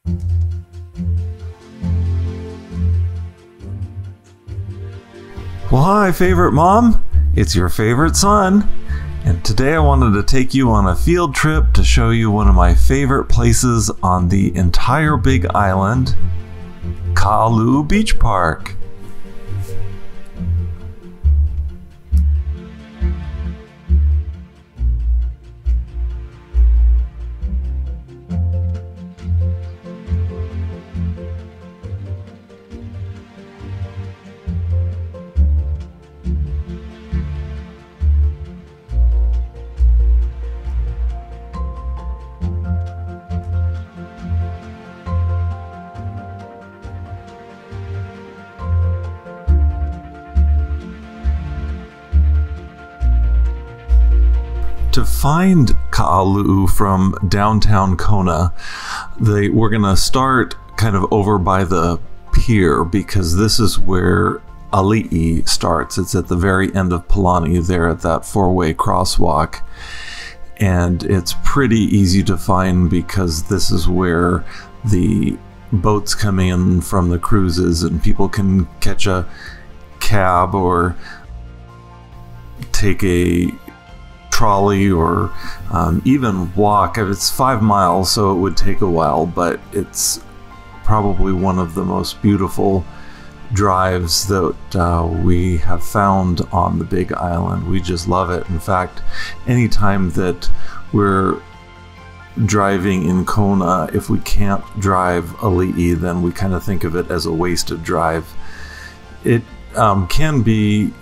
Well, hi, favorite mom. It's your favorite son. And today I wanted to take you on a field trip to show you one of my favorite places on the entire Big Island, Kahalu'u Beach Park. To find Kahalu'u from downtown Kona, we're going to start kind of over by the pier because this is where Ali'i starts. It's at the very end of Palani there at that four-way crosswalk. And it's pretty easy to find because this is where the boats come in from the cruises and people can catch a cab or take a trolley or even walk. It's 5 miles, so it would take a while, but it's probably one of the most beautiful drives that we have found on the Big Island. We just love it. In fact, anytime that we're driving in Kona, if we can't drive Ali'i, then we kind of think of it as a wasted drive. It can be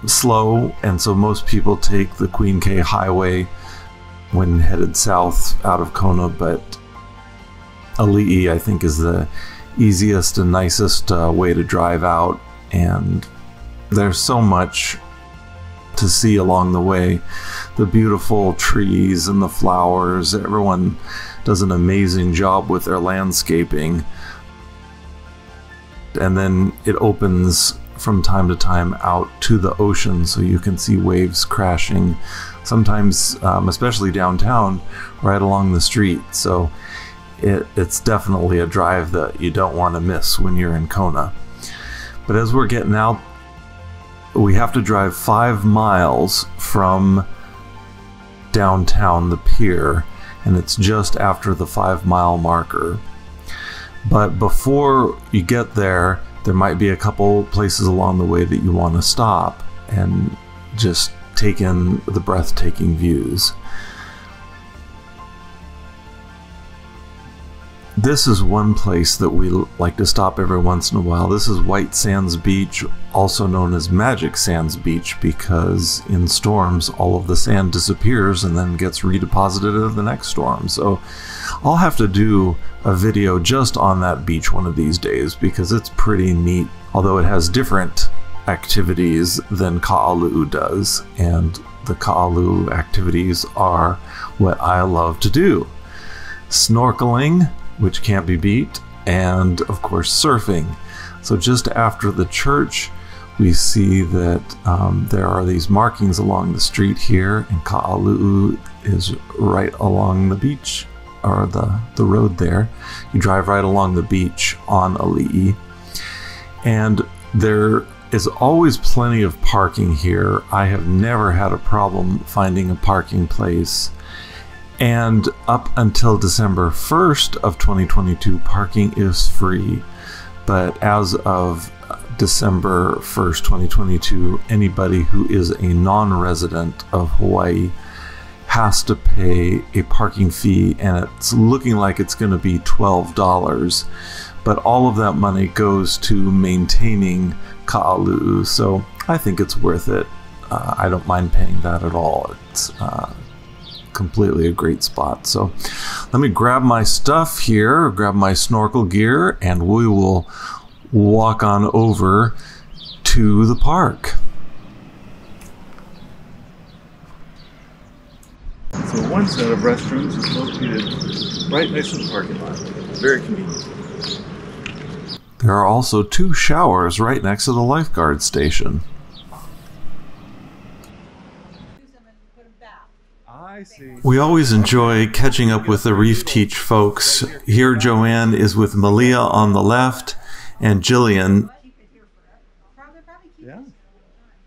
slow, and so most people take the Queen K Highway when headed south out of Kona, but Ali'i I think is the easiest and nicest way to drive out, and there's so much to see along the way. The beautiful trees and the flowers, everyone does an amazing job with their landscaping, and then it opens from time to time out to the ocean, so you can see waves crashing sometimes, especially downtown, right along the street. So it's definitely a drive that you don't want to miss when you're in Kona. But as we're getting out, we have to drive 5 miles from downtown, the pier, and it's just after the 5-mile marker. But before you get there, there might be a couple places along the way that you want to stop and just take in the breathtaking views. This is one place that we like to stop every once in a while. This is White Sands Beach, also known as Magic Sands Beach, because in storms all of the sand disappears and then gets redeposited in the next storm. So I'll have to do a video just on that beach one of these days because it's pretty neat, although it has different activities than Kahalu'u does, and the Kahalu'u activities are what I love to do. Snorkeling, which can't be beat, and of course surfing. So just after the church, we see that there are these markings along the street here, and Kahalu'u is right along the beach, or the road there. You drive right along the beach on Ali'i, and there is always plenty of parking here. I have never had a problem finding a parking place. And up until December 1st of 2022, parking is free. But as of December 1st, 2022, anybody who is a non-resident of Hawaii has to pay a parking fee, and it's looking like it's going to be $12. But all of that money goes to maintaining Kahalu'u, so I think it's worth it. I don't mind paying that at all. It's completely a great spot. So let me grab my stuff here, grab my snorkel gear, and we will walk on over to the park. So one set of restrooms is located right next to the parking lot. Very convenient. There are also 2 showers right next to the lifeguard station. I We always enjoy catching up with the Reef Teach folks. Here Joanne is with Malia on the left and Jillian.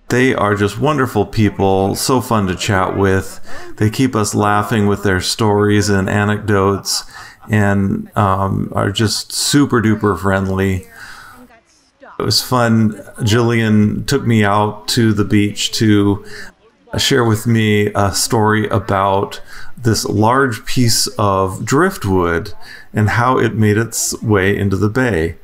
They are just wonderful people, so fun to chat with. They keep us laughing with their stories and anecdotes, and are just super duper friendly. It was fun. Jillian took me out to the beach to share with me a story about this large piece of driftwood and how it made its way into the bay.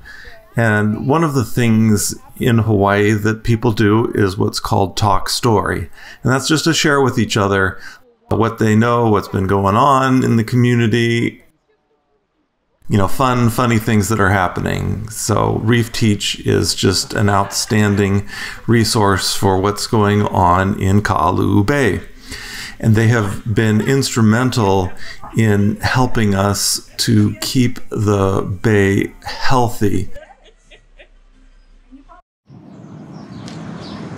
And one of the things in Hawaii that people do is what's called talk story. And that's just to share with each other what they know, what's been going on in the community, you know, funny things that are happening. So Reef Teach is just an outstanding resource for what's going on in Kahalu'u Bay. And they have been instrumental in helping us to keep the bay healthy.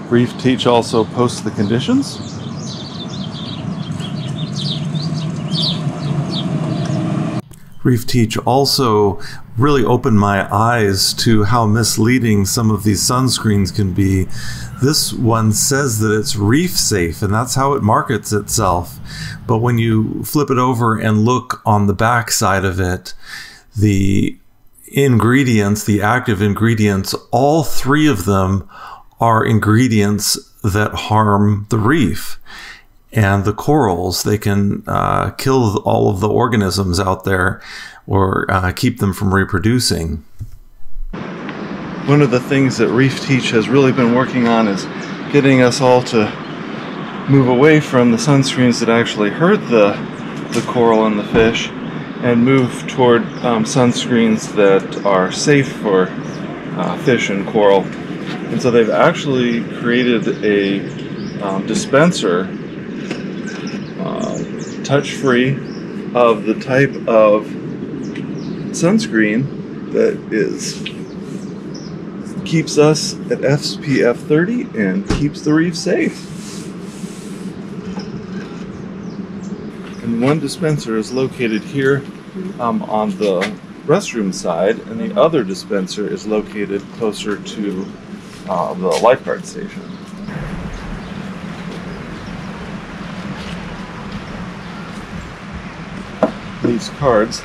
Reef Teach also posts the conditions. Reef Teach also really opened my eyes to how misleading some of these sunscreens can be. This one says that it's reef safe, and that's how it markets itself. But when you flip it over and look on the back side of it, the ingredients, the active ingredients, all three of them are ingredients that harm the reef and the corals. They can kill all of the organisms out there or keep them from reproducing. One of the things that Reef Teach has really been working on is getting us all to move away from the sunscreens that actually hurt the coral and the fish and move toward sunscreens that are safe for fish and coral. And so they've actually created a dispenser, touch-free, of the type of sunscreen that keeps us at SPF 30 and keeps the reef safe. And one dispenser is located here on the restroom side, and the other dispenser is located closer to the lifeguard station. These cards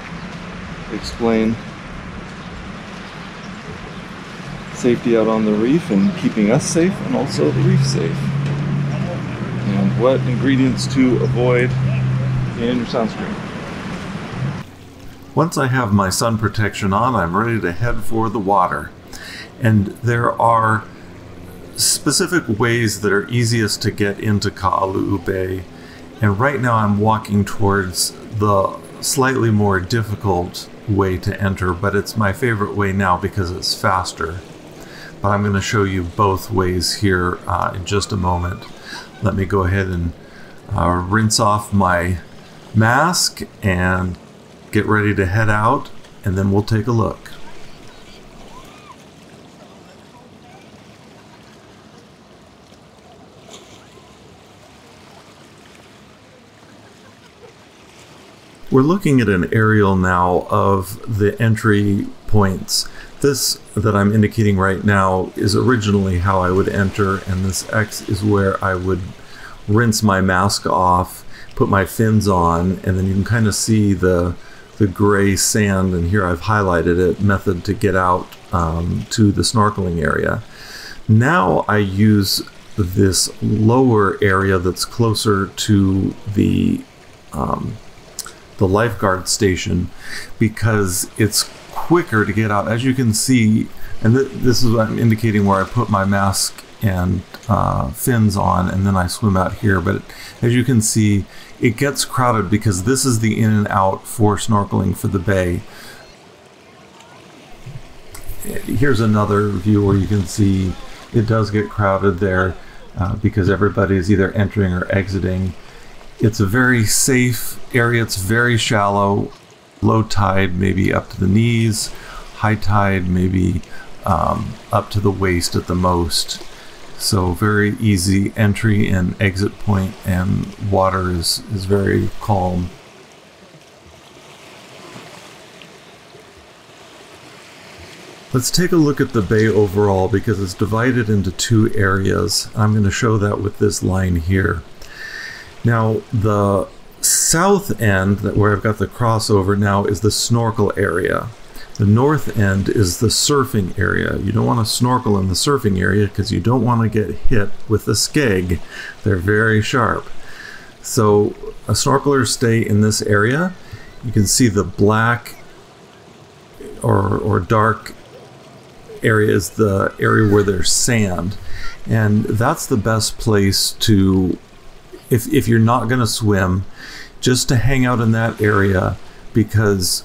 explain safety out on the reef and keeping us safe and also the reef safe, and what ingredients to avoid in your sunscreen. Once I have my sun protection on, I'm ready to head for the water. And there are specific ways that are easiest to get into Kahalu'u Bay. And right now I'm walking towards the slightly more difficult way to enter, but it's my favorite way now because it's faster. But I'm going to show you both ways here in just a moment. Let me go ahead and rinse off my mask and get ready to head out, and then we'll take a look. We're looking at an aerial now of the entry points. This that I'm indicating right now is originally how I would enter, and this X is where I would rinse my mask off, put my fins on, and then you can kind of see the gray sand, and here I've highlighted it, method to get out to the snorkeling area. Now I use this lower area that's closer to the lifeguard station because it's quicker to get out. As you can see, and this is what I'm indicating where I put my mask and fins on, and then I swim out here. But as you can see, it gets crowded because this is the in and out for snorkeling for the bay. Here's another view where you can see it does get crowded there because everybody is either entering or exiting. It's a very safe area. It's very shallow. Low tide maybe up to the knees, high tide maybe up to the waist at the most. So very easy entry and exit point, and water is very calm. Let's take a look at the bay overall because it's divided into two areas. I'm going to show that with this line here. Now the south end, where I've got the crossover now, is the snorkel area. The north end is the surfing area. You don't want to snorkel in the surfing area because you don't want to get hit with the skeg. They're very sharp. So snorkelers stay in this area. You can see the black or dark area is the area where there's sand, and that's the best place to, if you're not going to swim, just to hang out in that area, because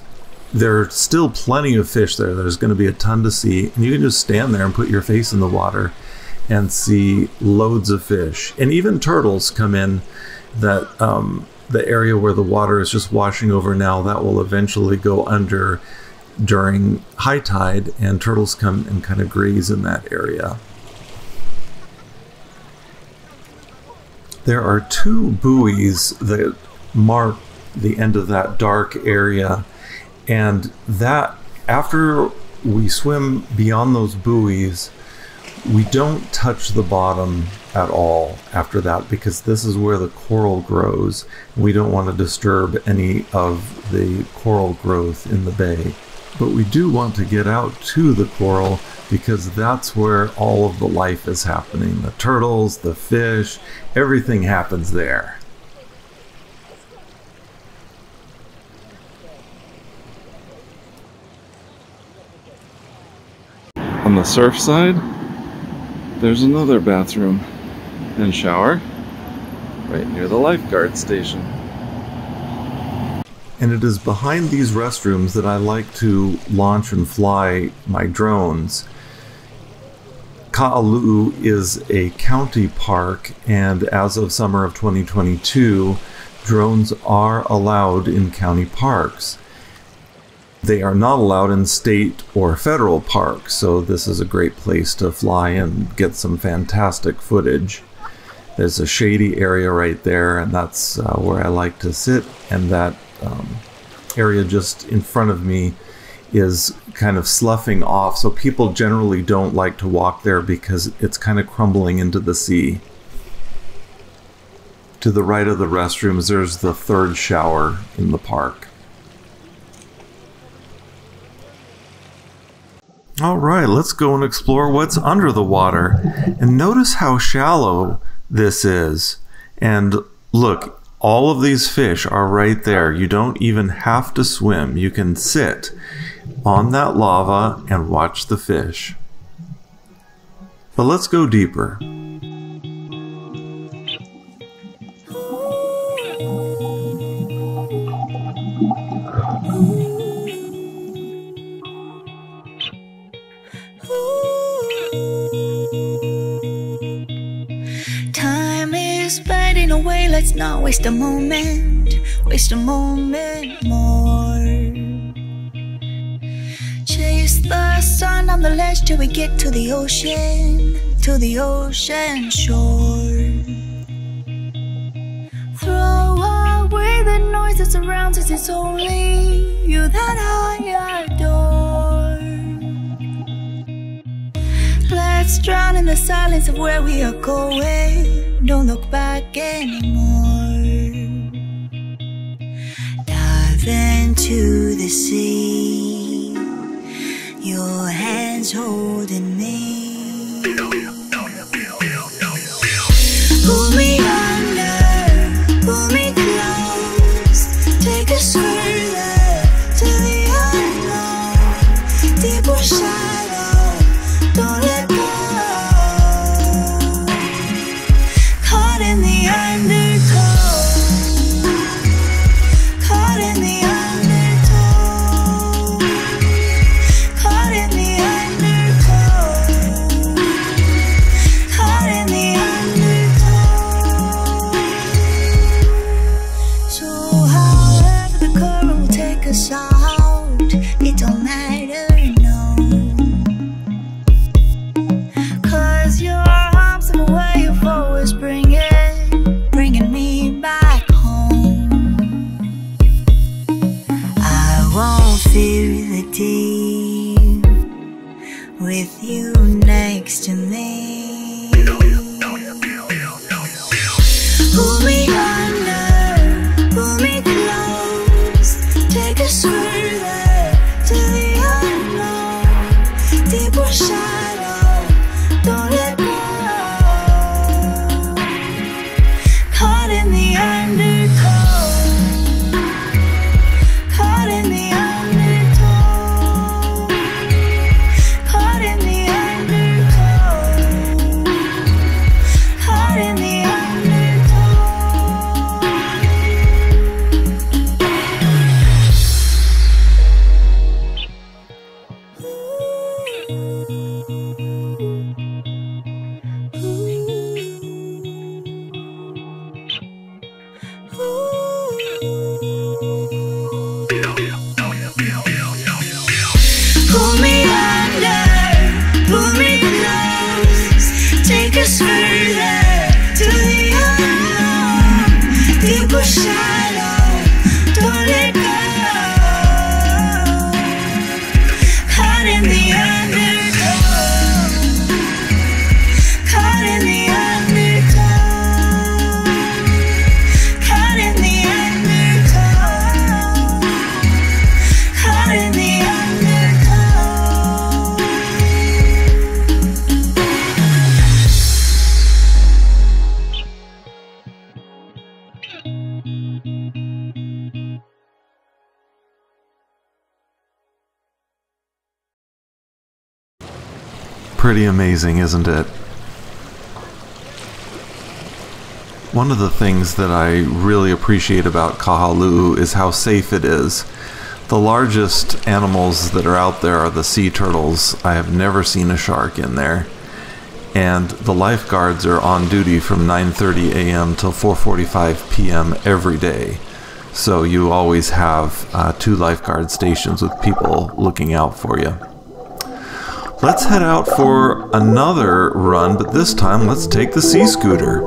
there's still plenty of fish there. There's going to be a ton to see, and you can just stand there and put your face in the water and see loads of fish. And even turtles come in that the area where the water is just washing over now, that will eventually go under during high tide, and turtles come and kind of graze in that area. There are two buoys that mark the end of that dark area, and that after we swim beyond those buoys, we don't touch the bottom at all after that, because this is where the coral grows. We don't want to disturb any of the coral growth in the bay. But we do want to get out to the coral because that's where all of the life is happening. The turtles, the fish, everything happens there. On the surf side, there's another bathroom and shower right near the lifeguard station. And it is behind these restrooms that I like to launch and fly my drones. Kahalu'u is a county park, and as of summer of 2022, drones are allowed in county parks. They are not allowed in state or federal parks, so this is a great place to fly and get some fantastic footage. There's a shady area right there, and that's where I like to sit, and that area just in front of me is kind of sloughing off, so people generally don't like to walk there because it's kind of crumbling into the sea. To the right of the restrooms, there's the third shower in the park. Alright, let's go and explore what's under the water. And notice how shallow this is. And look, all of these fish are right there. You don't even have to swim. You can sit on that lava and watch the fish. But let's go deeper. Away, let's not waste a moment more. Chase the sun on the ledge till we get to the ocean shore. Throw away the noise that surrounds us, it's only you that I adore. Let's drown in the silence of where we are going. Don't look back anymore. Dive into the sea, your hands holding me. Pull me under, pull me close. Take us further to the unknown. Deep or shallow, don't let go. In the undertow, caught in the undertow, caught in the undertow, caught in the undertow. So however the current will take us out, it don't matter, no. 'Cause your arms with you next to me. Pull me under, pull me close, take us further to the unknown, deeper shadow, don't let go. Caught in the undertow, caught in the undertow, caught in the undertow, caught in the pull me under, pull me close, take us further to the unknown, deeper shadow, don't let go. Caught in the undertow, caught in the undertow, caught in the undertow, caught in the Pretty amazing, isn't it? One of the things that I really appreciate about Kahalu'u is how safe it is. The largest animals that are out there are the sea turtles. I have never seen a shark in there. And the lifeguards are on duty from 9:30 a.m. till 4:45 p.m. every day. So you always have 2 lifeguard stations with people looking out for you. Let's head out for another run, but this time let's take the sea scooter.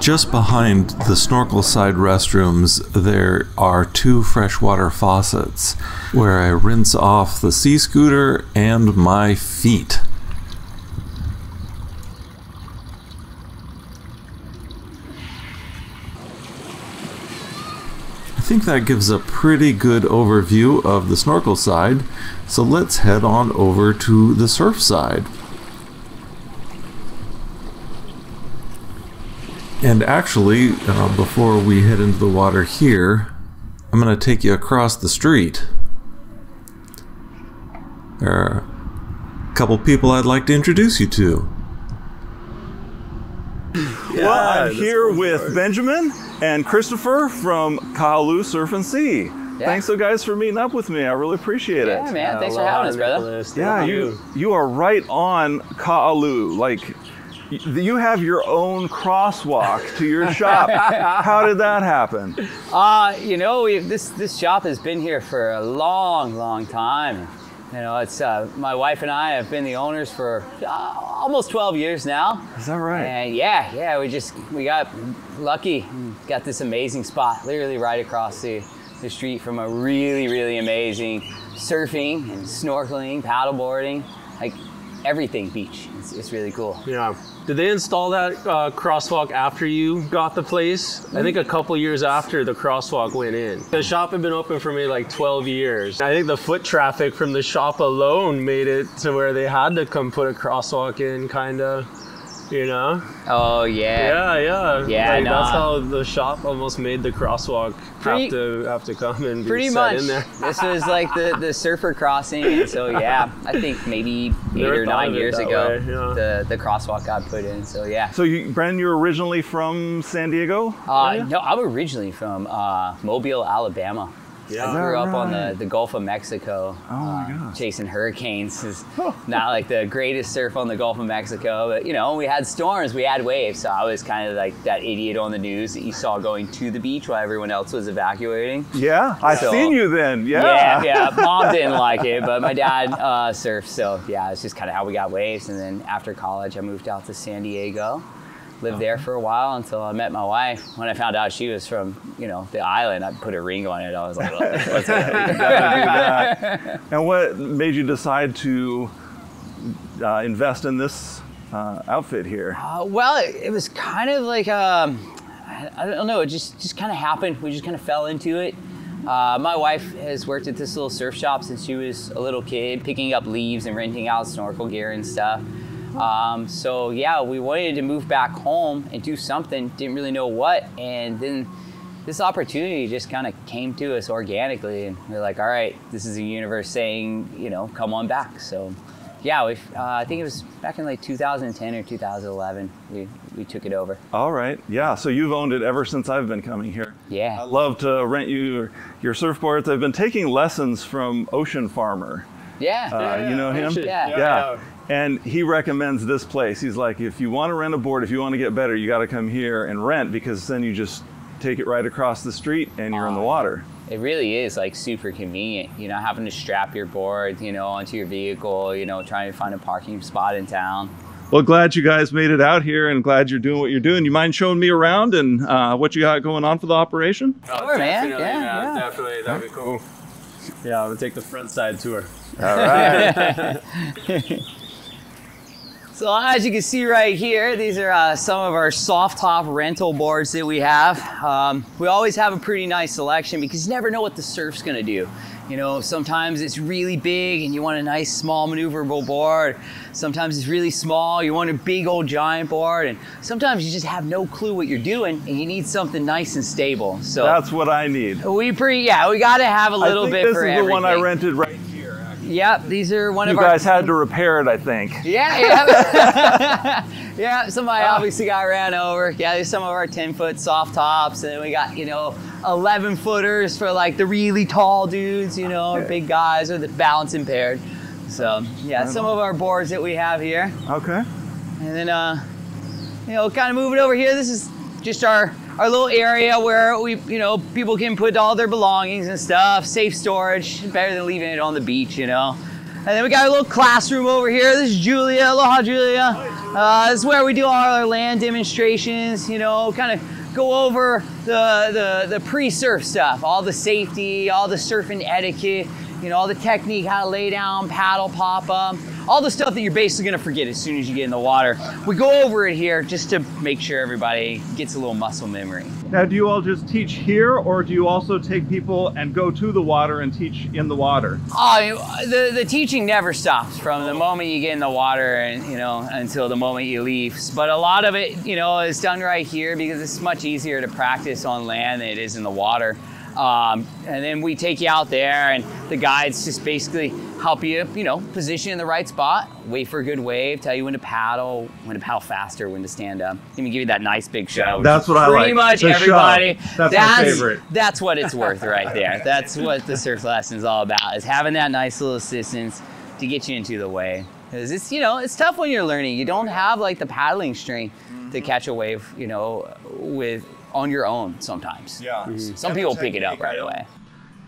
Just behind the snorkel side restrooms, there are 2 freshwater faucets where I rinse off the sea scooter and my feet. I think that gives a pretty good overview of the snorkel side, so let's head on over to the surf side. And actually, before we head into the water here, I'm going to take you across the street. There are a couple people I'd like to introduce you to. Well, I'm here with Benjamin and Christopher from Kahalu'u Surf Sea. Yeah. Thanks, so guys, for meeting up with me. I really appreciate it. Yeah, man. Thanks for having us, brother. Yeah, you are right on Kahalu'u. Like, you have your own crosswalk to your shop. How did that happen? You know, this shop has been here for a long time. You know, it's my wife and I have been the owners for almost 12 years now. Is that right? And yeah, we got lucky and got this amazing spot, literally right across the street from a really amazing surfing and snorkeling, paddleboarding, like everything beach. It's really cool. Yeah. Did they install that crosswalk after you got the place? I think a couple years after the crosswalk went in. The shop had been open for maybe like 12 years. I think the foot traffic from the shop alone made it to where they had to come put a crosswalk in, kind of, you know? Oh, yeah. Yeah, like, that's how the shop almost made the crosswalk have to come and be pretty set much in there. This was like the surfer crossing, and so yeah, I think maybe 8 or 9 years ago the crosswalk got put in. So yeah. So Bren, you're originally from San Diego? No, I'm originally from Mobile, Alabama. Yeah. I grew up on the Gulf of Mexico, chasing hurricanes. It's not like the greatest surf on the Gulf of Mexico, but you know, we had storms, we had waves, so I was kind of like that idiot on the news that you saw going to the beach while everyone else was evacuating. Yeah, I've seen you then. Yeah. Mom didn't like it, but my dad surfed, so yeah, it's just kind of how we got waves. And then after college, I moved out to San Diego. Lived there for a while until I met my wife. When I found out she was from, you know, the island, I put a ring on it. I was like, let's go. And what made you decide to invest in this outfit here? Well, it was kind of like, I don't know, it just kind of happened. We just kind of fell into it. My wife has worked at this little surf shop since she was a little kid, picking up leaves and renting out snorkel gear and stuff. So yeah, we wanted to move back home and do something, didn't really know what, and then this opportunity just kind of came to us organically, and we were like, all right, this is the universe saying, you know, come on back. So yeah, I think it was back in like 2010 or 2011 we took it over. All right, yeah, so you've owned it ever since I've been coming here. Yeah. I love to rent you your surfboards. I've been taking lessons from Ocean Farmer. Yeah. You know him? Yeah. And he recommends this place. He's like, if you want to rent a board, if you want to get better, you got to come here and rent, because then you just take it right across the street and you're in the water. It really is like super convenient, you know, having to strap your board, you know, onto your vehicle, you know, trying to find a parking spot in town. Well, glad you guys made it out here and glad you're doing what you're doing. You mind showing me around and what you got going on for the operation? Sure, man. Yeah, definitely. That'd be cool. Yeah, I'm gonna take the front side tour. All right. So as you can see right here, these are some of our soft top rental boards that we have. We always have a pretty nice selection because you never know what the surf's gonna do. You know, sometimes it's really big and you want a nice small maneuverable board. Sometimes it's really small, you want a big old giant board, and sometimes you just have no clue what you're doing and you need something nice and stable. So that's what I need. We gotta have a little bit for everything. This is the one I rented right here. Yep, these are one of our... You guys had to repair it, I think. Yeah. Yeah, somebody obviously got ran over. Yeah, there's some of our 10-foot soft tops, and we got, you know, 11-footers for like the really tall dudes, you know, or big guys, or the balance impaired. So, yeah, some of our boards that we have here. Okay. And then, you know, kind of moving over here, this is just our little area where we, you know, people can put all their belongings and stuff, safe storage, better than leaving it on the beach, you know. And then we got a little classroom over here. This is Julia. Aloha, Julia. This is where we do all our land demonstrations, you know, kind of go over the pre-surf stuff, all the safety, all the surfing etiquette, you know, all the technique, how to lay down, paddle, pop up, all the stuff that you're basically gonna forget as soon as you get in the water. We go over it here just to make sure everybody gets a little muscle memory. Now, do you all just teach here, or do you also take people and go to the water and teach in the water? Oh, the teaching never stops from the moment you get in the water and, you know, until the moment you leave. But a lot of it, you know, is done right here because it's much easier to practice on land than it is in the water. And then we take you out there and the guides just basically help you, you know, position in the right spot, wait for a good wave, tell you when to paddle faster, when to stand up. Even give you that nice big show. That's what I like. Pretty much the everybody. Shove. That's my favorite. That's what it's worth right there. That's what the surf lesson is all about, is having that nice little assistance to get you into the wave. Because it's, you know, it's tough when you're learning. You don't have like the paddling strength to catch a wave, you know, on your own sometimes. Yeah. Some people pick it up right away.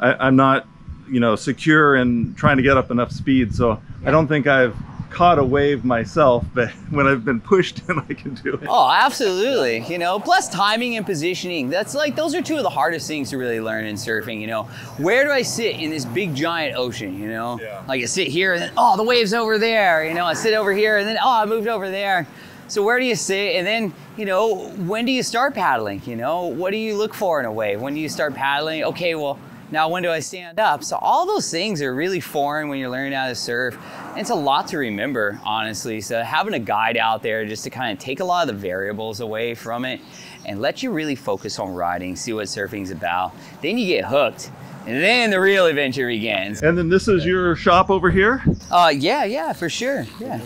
I'm not, you know, secure in trying to get up enough speed, so I don't think I've caught a wave myself, but when I've been pushed in, I can do it. Oh, absolutely. You know, plus timing and positioning. That's like, those are two of the hardest things to really learn in surfing, you know. Where do I sit in this big giant ocean, you know? Yeah. Like I sit here and then, oh, the wave's over there, you know, I sit over here and then, oh, I moved over there. So where do you sit? And then, you know, when do you start paddling? You know, what do you look for in a wave? When do you start paddling? Okay, well, now when do I stand up? So all those things are really foreign when you're learning how to surf. And it's a lot to remember, honestly. So having a guide out there just to kind of take a lot of the variables away from it and let you really focus on riding, see what surfing's about. Then you get hooked. And then the real adventure begins. And then this is your shop over here? Yeah, for sure, yeah.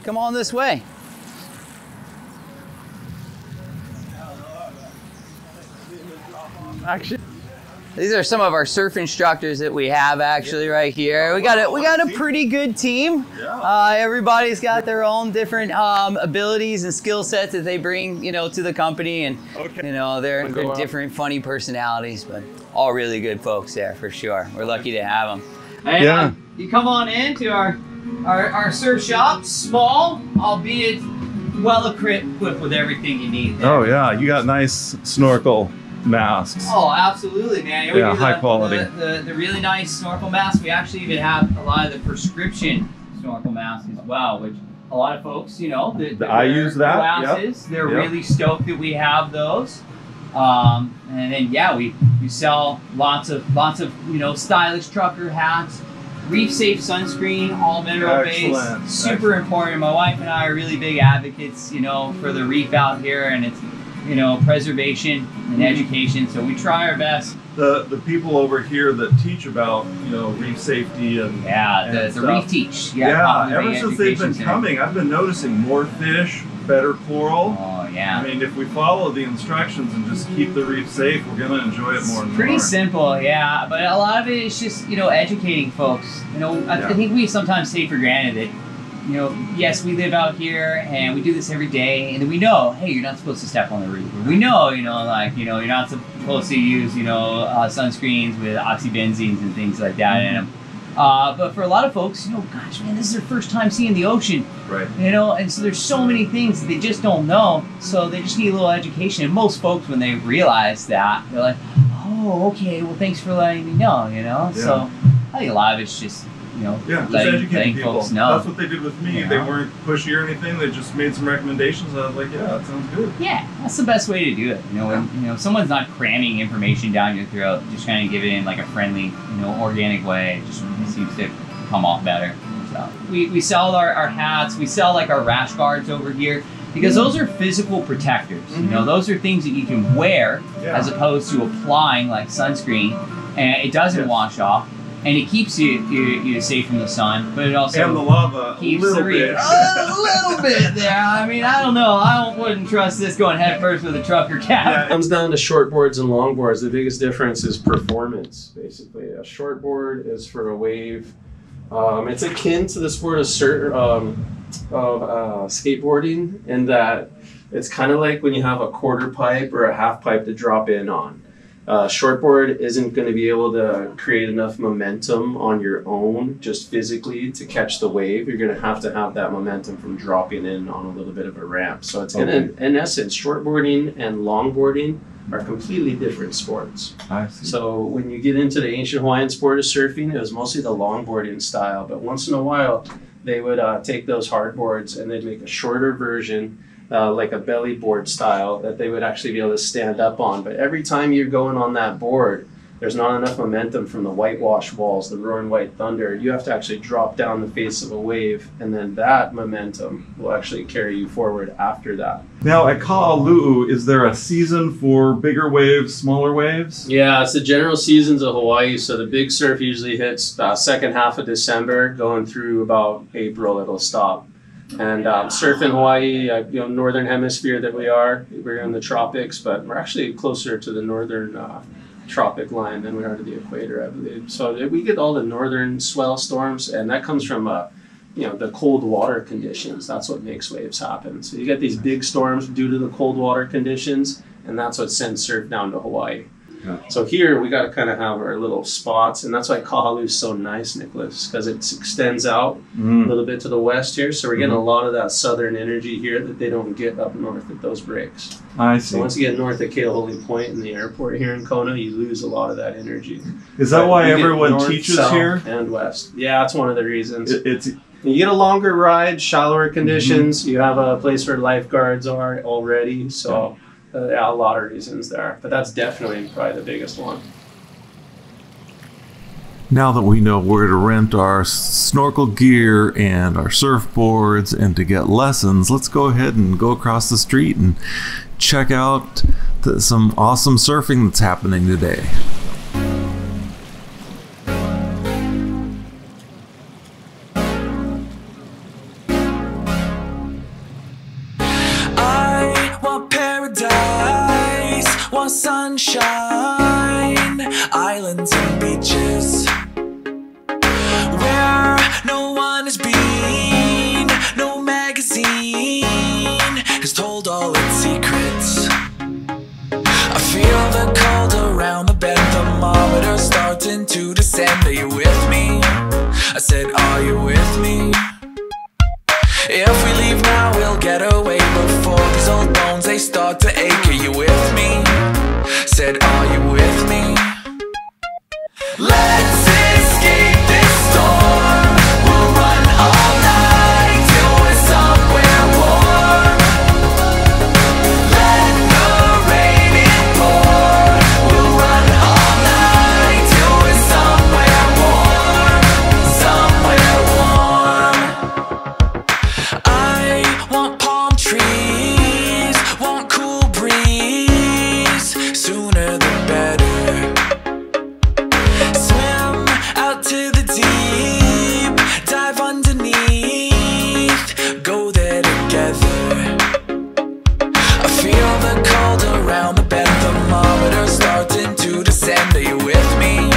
Come on this way. Actually, these are some of our surf instructors that we have actually right here. We got a pretty good team. Everybody's got their own different abilities and skill sets that they bring, you know, to the company, and you know, they're different funny personalities, but all really good folks there for sure. We're lucky to have them. And, you come on in to our surf shop, small, albeit well equipped with everything you need there. Oh yeah, you got nice snorkel masks. Oh, absolutely, man. Yeah, high quality. The really nice snorkel masks. We actually even have a lot of the prescription snorkel masks as well, which a lot of folks, you know, I use that. Glasses, yep. They're really stoked that we have those. And then yeah, we sell lots of you know, stylish trucker hats, reef safe sunscreen, all mineral based. Super important. My wife and I are really big advocates, you know, for the reef out here, and it's, you know, preservation and education, so we try our best. The people over here that teach about, you know, reef safety and the reef teach. Ever since they've been coming, I've been noticing more fish, better coral. Oh yeah. I mean, if we follow the instructions and just keep the reef safe, we're gonna enjoy it more and more. Pretty simple, yeah. But a lot of it is just, you know, educating folks. You know, I think we sometimes take for granted that, you know, yes, we live out here and we do this every day, and then we know, hey, you're not supposed to step on the reef. We know, you know, like, you know, you're not supposed to use, you know, sunscreens with oxybenzenes and things like that in them. But for a lot of folks, you know, gosh, man, this is their first time seeing the ocean. Right. You know, and so there's so many things that they just don't know, so they just need a little education. And most folks, when they realize that, they're like, oh, okay, well, thanks for letting me know, you know? Yeah. So I think a lot of it's just, you know, just educating people. Folks know. That's what they did with me. They weren't pushy or anything. They just made some recommendations. I was like, yeah, that sounds good. Yeah, that's the best way to do it. You know, when, you know, someone's not cramming information down your throat, just kind of give it in like a friendly, you know, organic way. It just seems to come off better. So we sell our hats. We sell like our rash guards over here, because those are physical protectors. You know, those are things that you can wear as opposed to applying like sunscreen, and it doesn't wash off. And it keeps you safe from the sun, but it also and the lava keeps a little the reef bit. a little bit there. I mean, I don't know. I wouldn't trust this going head first with a trucker cap. It comes down to shortboards and longboards. The biggest difference is performance, basically. A shortboard is for a wave. It's akin to the sport of skateboarding, in that it's kind of like when you have a quarter pipe or a half pipe to drop in on. Shortboard isn't going to be able to create enough momentum on your own, just physically, to catch the wave. You're going to have that momentum from dropping in on a little bit of a ramp. So it's going to, in essence, shortboarding and longboarding are completely different sports. I see. So when you get into the ancient Hawaiian sport of surfing, it was mostly the longboarding style. But once in a while, they would take those hardboards and they'd make a shorter version, like a belly board style, that they would actually be able to stand up on. But every time you're going on that board, there's not enough momentum from the whitewash walls, the roaring white thunder. You have to actually drop down the face of a wave, and then that momentum will actually carry you forward after that. Now at Kahalu'u, is there a season for bigger waves, smaller waves? Yeah, it's the general seasons of Hawaii. So the big surf usually hits second half of December, going through about April, it'll stop. And surf in Hawaii, northern hemisphere that we're in the tropics, but we're actually closer to the northern tropic line than we are to the equator, I believe. So we get all the northern swell storms, and that comes from the cold water conditions. That's what makes waves happen. So you get these big storms due to the cold water conditions, and that's what sends surf down to Hawaii. Yeah. So here we got to kind of have our little spots, and that's why Kahalu'u is so nice, Nicholas, because it extends out a little bit to the west here. So we're getting a lot of that southern energy here that they don't get up north at those breaks. I see. So once you get north of Kahalu'u Point in the airport here in Kona, you lose a lot of that energy. Is that why everyone teaches here? And west. Yeah, that's one of the reasons. You get a longer ride, shallower conditions. You have a place where lifeguards are already. So. A lot of reasons there, but that's definitely probably the biggest one. Now that we know where to rent our snorkel gear and our surfboards and to get lessons, let's go ahead and go across the street and check out some awesome surfing that's happening today. Sunshine, islands and beaches, where no one has been, no magazine has told all its secrets. I feel the cold around the bend, thermometer starting to descend. Are you with me? I said, are you with me? If we leave now, we'll get away before these old bones, they start to ache. Are you with me? Said, are you with me? Let's escape this storm. We'll run all night till we're somewhere warm. Let the rain pour. We'll run all night till we're somewhere warm. Somewhere warm. I want palm trees, want cool breeze, sooner the better. Swim out to the deep, dive underneath, go there together. I feel the cold around the bend, thermometer starting to descend. Are you with me?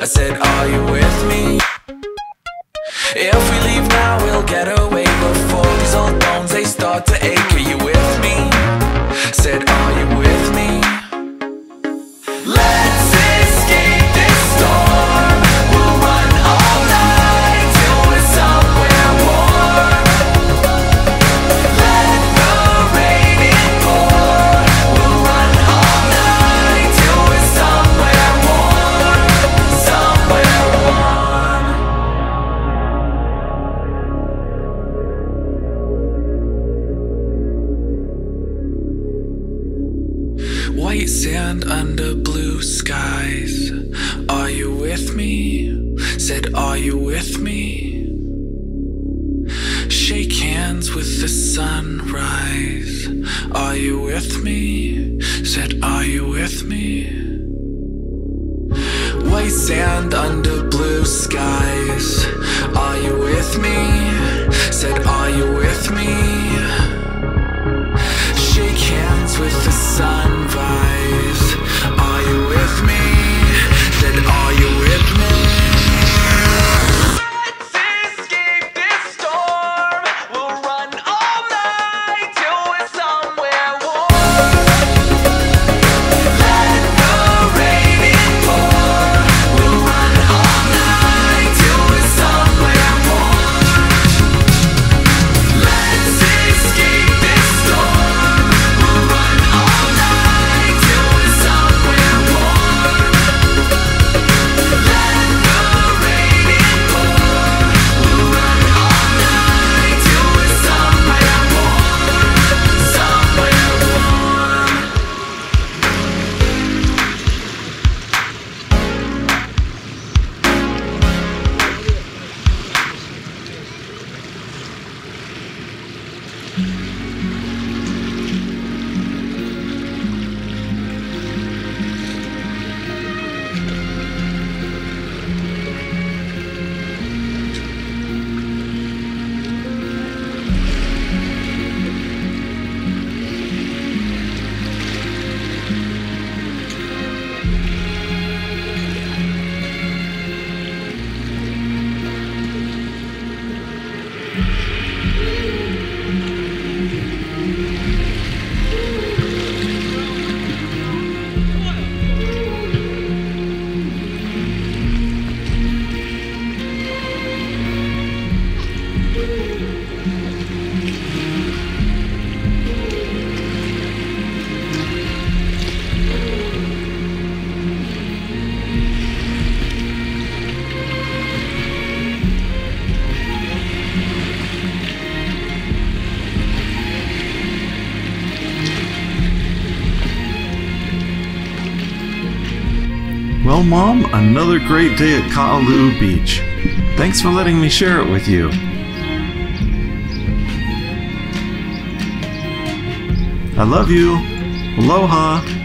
I said, are you with me? If we leave now, we'll get away before these old bones, they start to ache. Are you with me? Said, are you with me? Let's escape this storm. We'll run all night till we're somewhere warm. Let the rain pour. We'll run all night till we're somewhere warm. Somewhere warm. White sand under blue skies. Are you with me? Said, are you with me? Shake hands with the sunrise. Are you with me? Said, are you with me? White sand under blue skies. Are you with me? Said, are you with me? Shake hands with the sunrise. Are you with me? Said, are you with me? Let's escape this storm. We'll run all night till we're somewhere warm. Let the Well, Mom, another great day at Kahalu'u Beach. Thanks for letting me share it with you. I love you. Aloha.